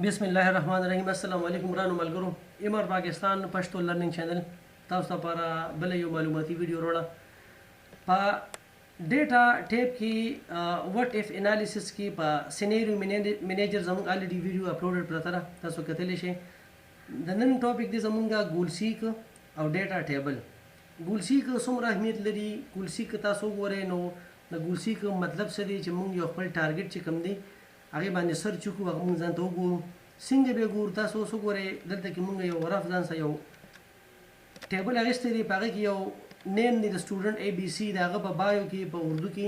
بسم الله الرحمن الرحیم. السلام علیکم ورانو ملګرو. ایمار پاکستان پښتو لرنینګ چینل تاسو لپاره بل یو معلوماتي ویډیو وروړه. په ډیټا ټیب کې وټ اف انالیسس کې په سینیریو منیجر زموږ الریډي ویډیو اپلوډ پرته ده، تاسو کتلی شئ. د نن ټاپک دی زموږ ګولسیک او ډیټا ټیبل. ګولسیک څومره اهمیت لري؟ ګولسیک تاسو وګورئ نو د ګولسیک مطلب څه دی چې موږ یو خپل ټارګټ چې کوم دی هغې باندې سرچ وکړو، هغه موږ ځان ته وګورو. څنګه به ګورو؟ تاسو اوس وګورئ دلته کې موږ یو رف ځان سره یو ټیبل اخیستی دی، په هغې کې یو نیم دی د سټوډنټ اے بي سی، د هغه په بایو کې په اردو کې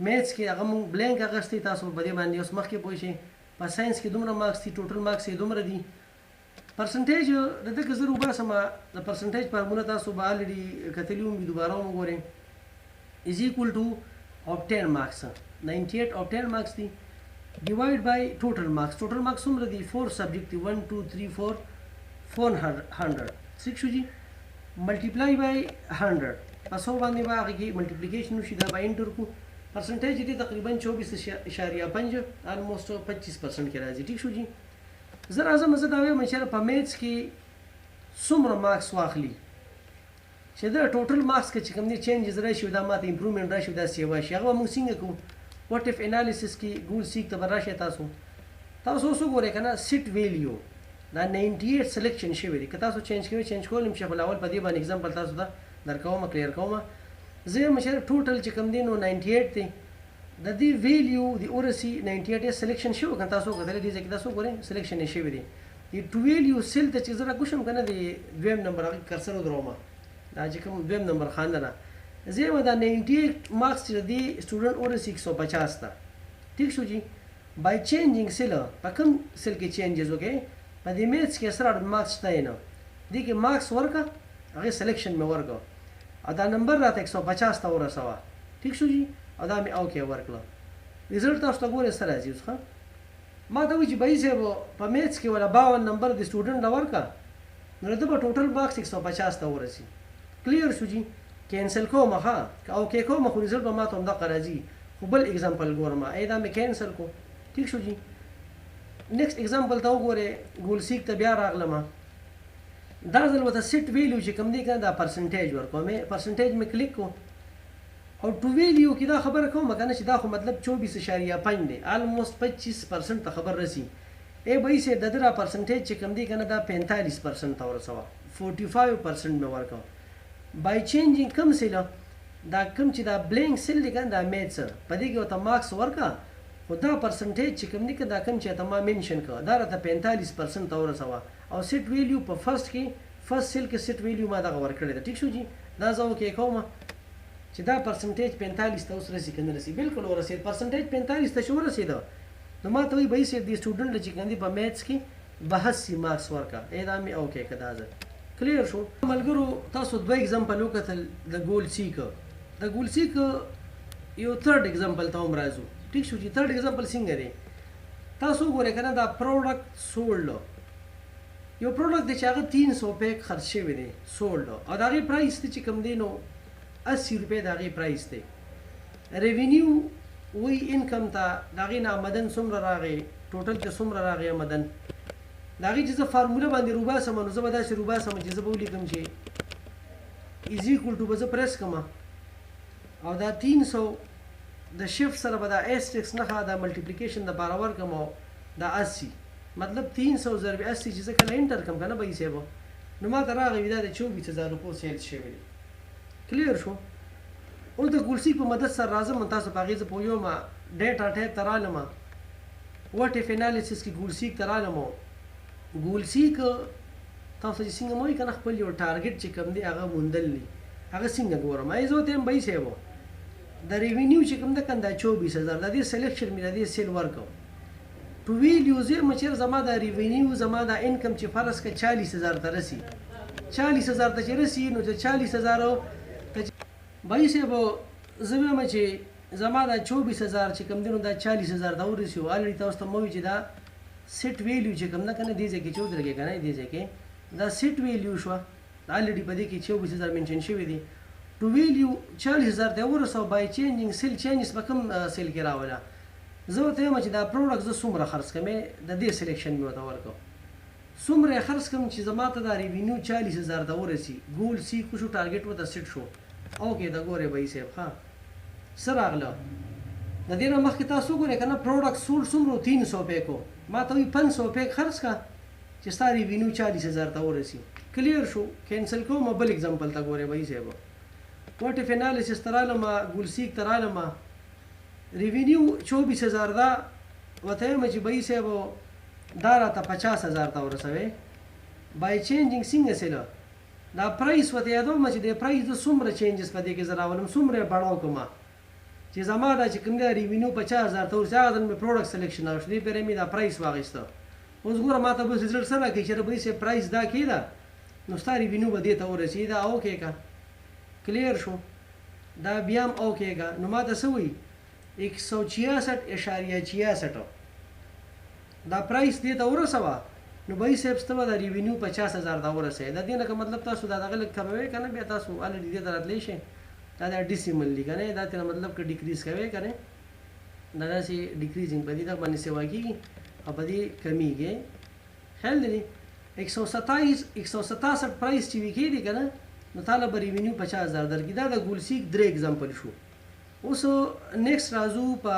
میتھس کې هغه موږ بلینک اخیستی. تاسو په دې باندې اوس مخکې پوه شئ. په ساینس کې دومره مارکس دي، ټوټل مارکس یې دومره دي. پرسنټیج د ده که زه وباسم، د پرسنټیج فارموله تاسو به الریډي کتلي هم وي، دوباره هم وګورئ. از ایکول ټو obtain marks 98 obtain marks دي divide by total marks. total marks څومره دي؟ 4 subject دي، 1 2 3 4 400 6 شو جي multiply by 100 پس هو باندې به هغې کې ملټیپلیکیشن وشي، دا به انټر کړو. پرسنټیج دي تقریبا 24.5 آلموسټ 25% کې راځي. ټیک شو جي. زه راځم زه دا وایم چې په میتھس کې څومره مارکس واخلي چې د ټوټل مارکس کې چې کوم دي چینجز راشي، دا ماته امپروومنټ راشي، دا سیوا شي، هغه به موږ څنګه کوو؟ وټ اف انالیسس کې ګولسیک ته به راشئ. تاسو اوس وګورئ که نه سیټ ویلیو دا 98 سلیکشن شوی دی. که تاسو چینج کوئ چینج کولی هم شي، خو اول په دې باندې اگزامپل تاسو ته درکوم، کلیر کوم. زه یم چې ټوټل چې کوم دی نو 98 دی، د دې ویلیو د اورسي 98 سلیکشن شوی که تاسو کتلی دې ځای کې تاسو وګورئ سلیکشن یې شوی دی. د ټو ویلیو سیل ته چې زه راکوشم که نه د دویم نمبر هغې کرسر ودرومه، دا چې کوم دویم نمبر خانه ده، زه یم دا 98 مارکس چې د دې سټوډنټ اورسي 150 ده. ټیک شو جي. بای چینجینګ سیل په کوم سیل کې چینجز وکړئ؟ په دې میتھس کې سره مارکس شته نه، دې کې مارکس ورکړه، هغې سلیکشن مې ورکړه او دا نمبر راته 150 ته ورسوه. ټیک شو جي. او دا مې اوکې ورکړه. ریزلټ تاسو ته ګورئ څه راځي. اوس ښه ما ته وایي چې بهي صاحب په میتھس کې ولا 52 نمبر د سټوډنټ له ورکړه نو ده به ټوټل مارکس 150 ته ورسي. کلیر شو جي. کینسل کوم ها او کې کوم خو ریزلټ به ماته همدغه راځي، خو بل اگزامپل ګورم ای دا مې کینسل کو. ټیک شو جي. نیکسټ اگزامپل ته وګورئ. ګولسیک ته بیا راغلم، دا ځل ورته سیټ ویلیو چې کوم دی که دا پرسنټیج ورکوم، پرسنټیج مې کلیک کو او ټو ویلیو کې دا خبره کوم که نه چې دا خو مطلب 24.5 دی، آلموسټ 25% ته خبر رسي. ای بهي صاحب د ده را پرسنټیج چې کوم دی که نه دا 45% ته ورسوه، 45% مې ورکوه. بای چینجینګ کم سیل دا کم چې دا بلینک سیل دی که دا میتھس په دې کې ورته مارکس ورکړه، خو دا پرسنټیج چې کوم دی که دا کم چې ته ما مینشن کړه دا راته 45% ته ورسوه. او سیټ ویلیو په فرست سیل کې سیټ ویلیو ما دغه ورکړی ده. ټیک شو جي. دا زه اوکې کوم چې دا پرسنټیج 45 ته اوس رسي که نه رسي. بالکل ورسېد. پرسنټیج 45 ته چې ورسېده نو ما ته وایي بهي صاحب دې سټوډنټ چې کوم دی په میتھس کې 82 مارکس ورکړه. ای دا مې اوکې که دا زه کلیر شو. ملګرو تاسو دوه اگزامپل وکتل د ګولسیک. د ګولسیک یو تھرډ اگزامپل ته هم راځو. ټیک شو چې تھرډ اگزامپل څنګه دی؟ تاسو وګورئ که نه دا پروډکټ سولډ، یو پروډکټ دی چې هغه 300 روپۍ خرڅ شوی دی سولډ، او د هغې پرایس دی چې کوم دی نو 80 روپۍ د هغې پرایس دی. ریونیو وایي انکم ته د هغې نه آمدن څومره راغی، ټوټل کې څومره راغی آمدن. د هغې چې زه فارموله باندې روباسم نو زه به داسې روباسم چې زه به ولیکم چې از ایکول ټو به زه پریس کړم او دا 300 د شفټ سره به دا ایسټکس نښه دا ملټیپلیکیشن دپاره ورکړم او دا 80 مطلب 300 ضرب 80 چې زه کله انټر کړم که نه بهي صاحب نو ما ته راغی دا د 24,000 روپو سیل شوی دی. کلیر شو. اوس د ګولسیک په مدد سره راځم تاسو په هغې زه پوهیږم. ډیټا ټیب ته رالم، وټ اف انالیسس کې ګولسیک ته رالم. ګولسیک تاسو چې څنګه مو وایي که نه خپل یو ټارګټ چې کوم دی هغه موندل دی، هغه څنګه ګورم؟ ای زه ورته یم بهي صاحب د ریونیو چې کوم ده که دا 24,000 د دې سلیکشن مې د دې سیل ورکړو. ټو ویلیو زه یم چېرې زما دا ریونیو زما دا انکم چې فرض کړه 40,000 ته رسي، 40,000 ته چې رسي نو د 40,000 بهي صاحب زه وایم چې زما دا 24,000 چې کوم دی نو دا 40,000 ته ورسي. الریډي تاسو ته مو وایي چې دا سیټ ویلیو چې کوم ده که نه دې ځای کې چې ودرېږي که نه دې ځای کې دا سیټ ویلیو شوه. الریډي په دې کې 24,000 منشن شوي دي. ټو ویلیو 40,000 ته ورسوه. بای چینجینګ سیل چینجز په کوم سیل کې راوله؟ زه ورته وایم چې دا پروډکټ زه څومره خرڅ کړم د دې سلیکشن مې ورته ورکړو څومره یې خرڅ کړم چې زما ته دا ریوینیو 40,000 ته ورسي ګول سیک وشو ټارګېټ ورته سیټ شو اوکې دا ګورې بهي صاحب ښه څه راغله د دې نه مخکې تاسو وګورئ که نه پروډکټ سولډ څومره 300 پیکو ما ته وایي 500 پیک خرڅ کړه چې ستا ریوینیو 40,000 ته ورسي کلیر شو کینسل کوم بل اگزامپل ته ګورئ بهي صاحب واټ اف انالیسس ته رالم ګول سیک ته رالم ریوینیو 24,000 دا ورته وایم چې بهي صاحب دا راته 50,000 ته ورسوي بای چینجینګ څنګه سره دا پرایس ورته یادوم چې د پرایس د څومره چینجز په دې کې زه راولم څومره یې بړاو کوم چې زما دا چې کوم دی ریوینیو 50,000 ته ورسي هغه ځل مې پروډکټ سلیکشن او دې پرې مې دا پرایس واخیسته اوس ګوره ما ته بس رزلټ سره کوي چې بهي صاحب پرایس دا کېده نو ستا ریوینیو به دې ته ورسي دا اوکې که کلیر شو دا بیا هم اوکې که نو ما ته څه وایي 166.66 دا پرایس دې ته ورسوه نو بهي صاحب سته به د ریوینیو 50,000 ته ورسوي د دې نه که مطلب تاسو دا دغه لږ کموئ که نه بیا تاسو الریډي دې ته راتلی شئ دا ډیسیمل دی که نه دا تېنه مطلب که ډیکریز کوئ که نه دا داسې ډیکریزینګ په دې دغه باندې سیوا کېږي او په دې کمیږي خیال دی 167 پرایس چې وي کېږي که نه نو تاله به ریوینیو 50,000 درکړي دا د ګول سیک 3 اگزامپل شو اوس نیکسټ راځو په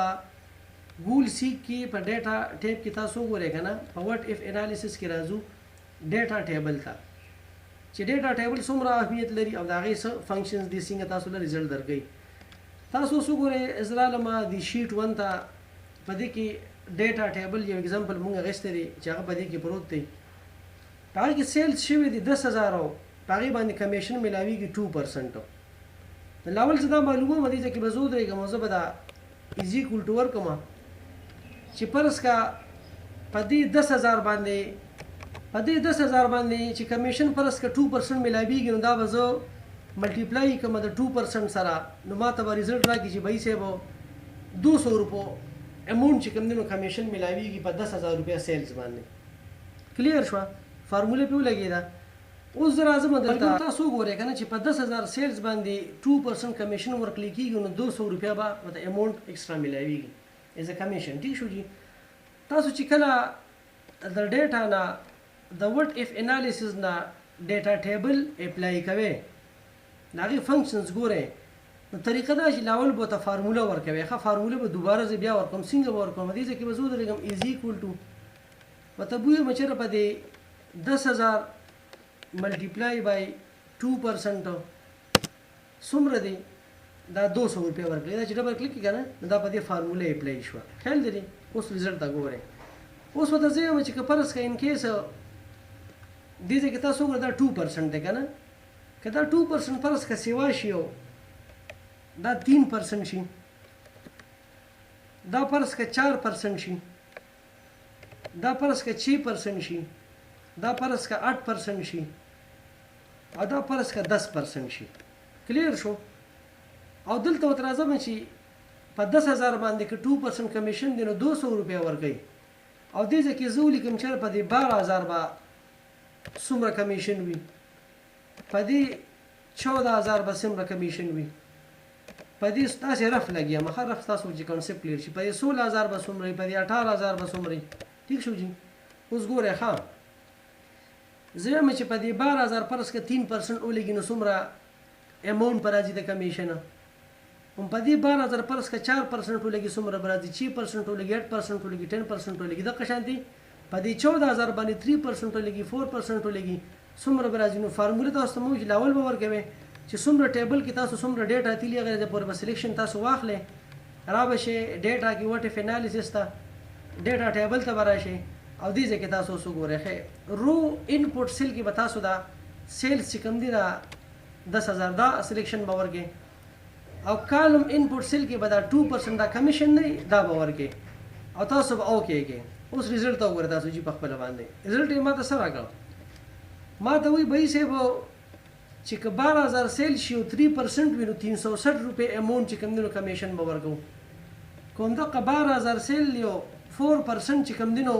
ګول سیک کې په ډیټا ټیب کې تاسو وګورئ که نه په وټ اف انالیسس کې راځو ډیټا ټیبل ته چې ډیټا ټیبل څومره اهمیت لري او د هغې څه فنکشنز دي څنګه تاسو له ریزلټ درکوي تاسو اوس وګورئ زه رالم د شیټ 1 ته په دې کې ډیټا ټیبل یو اگزامپل مونږ اخیستی دی چې هغه په دې کې پروت دی په هغې کې سیلز شوي دي 10,000 او په هغې باندې کمیشن میلاویږي 2% د لاول څه دا معلومه وه دې ځای کې به زه ودرېږم او زه به دا از ایکول ټو ورکړم چې فرض کا په دې 10,000 باندې چې کمیشن فرض کا 2% میلاویږي نو دا به زه ملټیپلای کوم د 2% سره نو ما ته به ریزلټ راکړي چې بهي صاحب 200 روپو اماونټ چې کوم دی نو کمیشن میلاویږي په 10,000 روپیه سیلز باندې کلیر شوه فارموله پې ولګېده اوس زه راځم دلته تاسو وګورئ که نه چې په 10,000 سیلز باندې 2% کمیشن ورکړی کېږي نو 200 روپیه به ورته اماونټ ایکسټرا میلاویږي ایز ا کمیشن ټیک شو جي تاسو چې کله د ډیټا نه د وټ اف انالیسس نه ډیټا ټیبل اپلای کوئ د هغې فنکشنز ګورئ نو طریقه دا چې لاول به ورته فارموله ورکوئ ښه فارموله به دوباره زه بیا ورکوم څنګه به ورکوم دې ځای کې به زه ودرېږم از ایکول ټو ورته بویم چېرې په دې 10,000 ملټیپلای بای 2% څومره دی دا 200 روپیه ورکړي دا چې ډبل کلیک کړي که نه نو دا په دې فارموله اپلای شوه خیال دی اوس ریزلټ ته ګورئ اوس ورته زه وایم چې که فرض که ان کیس دې ځای کې تاسو وګورئ دا 2% دی که نه که دا 2% فرض که سیوا شي او دا 3% شي دا فرض که 4% شي دا فرض که 6% شي دا فرض که 8% شي او دا فرض که 10% شي کلیر شو او دلته ورته راځم چې په 10,000 باندې که 2% کمیشن دی نو 200 روپیه ورکوي او دې ځای کې زه ولیکم چېرې په دې 12,000 به څومره کمیشن وي په دې 14,000 به څومره کمیشن وي په دې تاسې رف لګیم ښه رف تاسو چې کنسپټ کلیر شي په دې 16,000 به څومره وي په دې 18,000 به څومره وي ټیک شو جي اوس ګورئ ښه زه وایم چې په دې 12,000 فرض که 3% ولګي نو څومره اماونټ به راځي د کمیشن هم په دې 12,000 فرض که 4% ولګي څومره به راځي 6% ولګي 8% ولګي 10% ولګي دغه شانتي په دې 14,000 باندې 3% ولګي 4% ولګي څومره به راځي نو فارموله تاسو ته موږ لاول به ورکوي چې څومره ټیبل کې تاسو څومره ډیټا تلي هغه د پورې به سلیکشن تاسو واخلئ را به شئ ډیټا کې وټ اف انالیسس ته ډیټا ټیبل ته به راشئ او دې ځای کې تاسو اوس وګورئ ښه رو انپوټ سیل کې به تاسو دا سیلز چې کوم دي دا 10,000 دا سلیکشن به ورکړئ او کالم انپوټ سیل کې به دا 2% دا کمیشن دی دا به ورکړئ او تاسو به اوکې کې اوس ریزلټ ته وګورئ تاسو چې په خپله باندې ریزلټ یې ما ته څه راکړ ما ته وایي بهي صاحب چې که 12,000 سیل شي او 3% وي نو 360 روپۍ اماونټ چې کوم دی نو کمیشن به ورکوو کوم دغه 12,000 سیل یو 4% چې کوم دی نو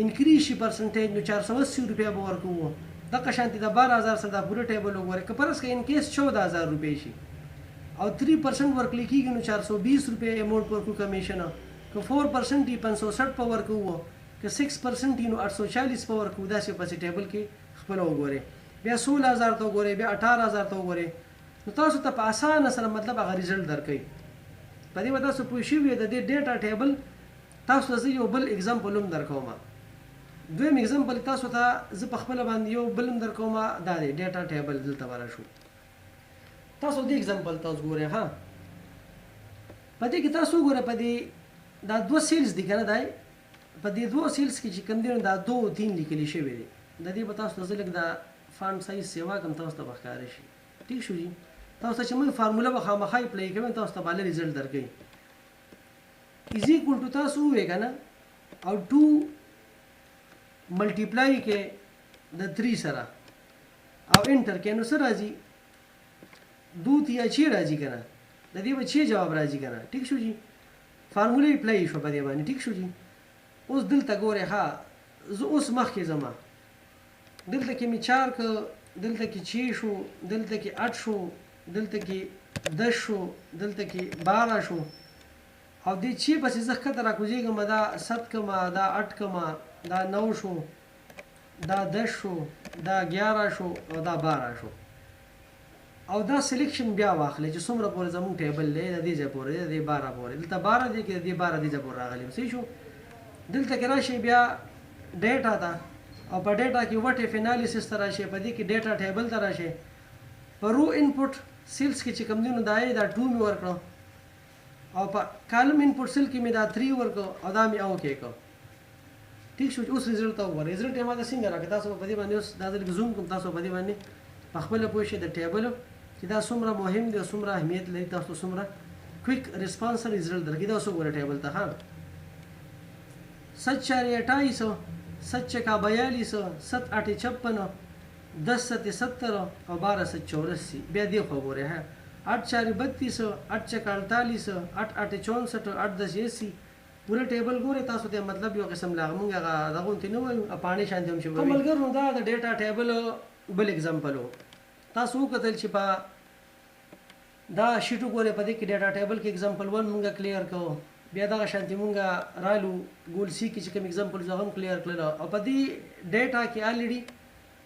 انکریز شي پرسنټیج نو 480 روپۍ به ورکوو دغه شانتې د 12,000 سره دا پوره ټیبل وګورئ که فرض که انکیس 14,000 روپۍ شي او 3% ورکړل کېږي نو 420 روپۍ اماونټ ورکو کمیشن که 4% یې 560 په ورکوو که 6% یې نو 840 په ورکوو داسې پسې ټیبل کې خپله وګورئ بیا 16000 ته وګورئ بیا 18000 ته وګورئ نو تاسو ته په اسانه سره مطلب هغه ریزلټ درکوي په دې به تاسو پوه شوي د دې ډیټا ټیبل تاسو ته زه یو بل اگزامپل هم درکوم دویم اگزامپل تاسو ته زه په خپله باندې یو بل هم درکوم دا دی ډیټا ټیبل دلته ورشو تاسو دې اگزامپل تاسو ګورئ ها په دې کې تاسو وګورئ په دې دا 2 سیلز دي که نه دی په دې 2 سیلز کې چې کوم دي دا 2 او 3 لیکلي شوي دي د دې به تاسو ته زه لږ دا فانټ سایز سیوا کوم تاسو ته به ښکاره شي ټیک شو جي تاسو ته چې موږ فارموله به خامخا اپلای کوو تاسو ته به ریزلټ درکوي از ایکول ټو تاسو ووایئ که نه او 2 ملټیپلای کې د 3 سره او انټر کې نو څه راځي 2 تیا 6 راځي که نه د دې به 6 جواب راځي که نه ټیک شو جي فارموله اپلای شو په دې باندې ټیک شو جي اوس دلته ګورئ ها زه اوس مخکې ځم دلته کې مې 4 که دلته کې 6 شو دلته کې 8 شو دلته کې 10 شو دلته کې 12 شو او دې 6 پسې زه ښکته راکوزېږم دا 7 کمه دا 8 کمه دا 9 شو دا 10 شو دا 11 شو او دا 12 شو او دا سلیکشن بیا واخلئ چې څومره پورې زموږ ټیبل دی د دې ځای پورې دی د دې 12 پورې دلته 12 دی کې د دې 12 دې ځای پورې راغلی صحیح شو دلته کې راشئ بیا ډیټا ته او په ډیټا کې وټ اف انالیسس ته راشئ په دې کې ډیټا ټیبل ته راشئ په رو انپوټ سیلز کې چې کوم دی نو دا یې دا 2 مې ورکړه او په کالم انپوټ سیل کې مې دا 3 ورکړه او دا مې اوکې کړه ټیک شو اوس ریزلټ ته وګورئ ریزلټ یې ماته څنګه راکړه تاسو په دې باندې اوس دا زه لږ زوم کوم تاسو په دې باندې په خپله پوه شئ د ټیبلو چې دا څومره مهم دی او څومره اهمیت لري تاسو څومره کویک ریسپانس سره ریزلټ درکړي دا اوس وګورئ ټیبل ته ها 7.28 7 का 42 7 8 56 10 7 70 और 12 7 84 बे देखो बोरे हैं 8 4 32 8 6 48 8 8 64 8 10 80 पूरे टेबल गोरे तासो ते मतलब यो किस्म लागमंगा दगुन तिनो पानी शांति हम शुरू अमल करू दा डेटा टेबल बल एग्जांपल हो तासो कतल छिपा دا شیټو ګوره په دې کې ډیټا ټیبل کې एग्जांपल 1 مونږه کلیر کوو بیا دا شانتي مونږه رالو ګول سی کې چې کوم एग्जांपल زه هم کلیر کړل او په دې ډیټا کې الریډي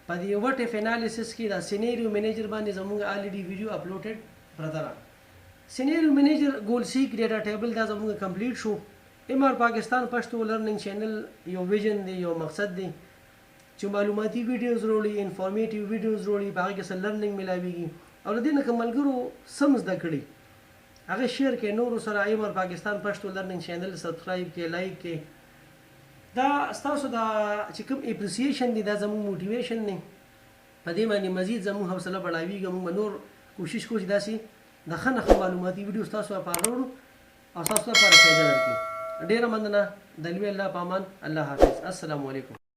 په دې وټ اف انالیسس کې دا سینریو منیجر باندې زموږه الریډي ویډیو اپلوډډ پرته را سینریو منیجر ګول سی ډیټا ټیبل دا زموږه کمپلیټ شو امر پاکستان پښتو لرنینګ چینل یو ویژن دی یو مقصد دی چې معلوماتي ویډیوز وروړي انفارمیټیو ویډیوز وروړي باغ کې سره لرنینګ ملاويږي او د دې نه کوملګرو سم زده کړي هغه شیر کې نور سره ایمر پاکستان پښتو لرنینګ چینل سبسکرایب کې لایک کې دا تاسو دا چې کوم اپریسیشن دي دا زموږ موټیویشن نه په دې باندې مزید زموږ حوصله بڑھاويږي موږ نور کوشش کوو چې داسې د خنخ معلوماتي ویډیو تاسو لپاره وړو او تاسو لپاره فائدہ ورکړي ډیره مننه د لوی الله پامان الله حافظ السلام علیکم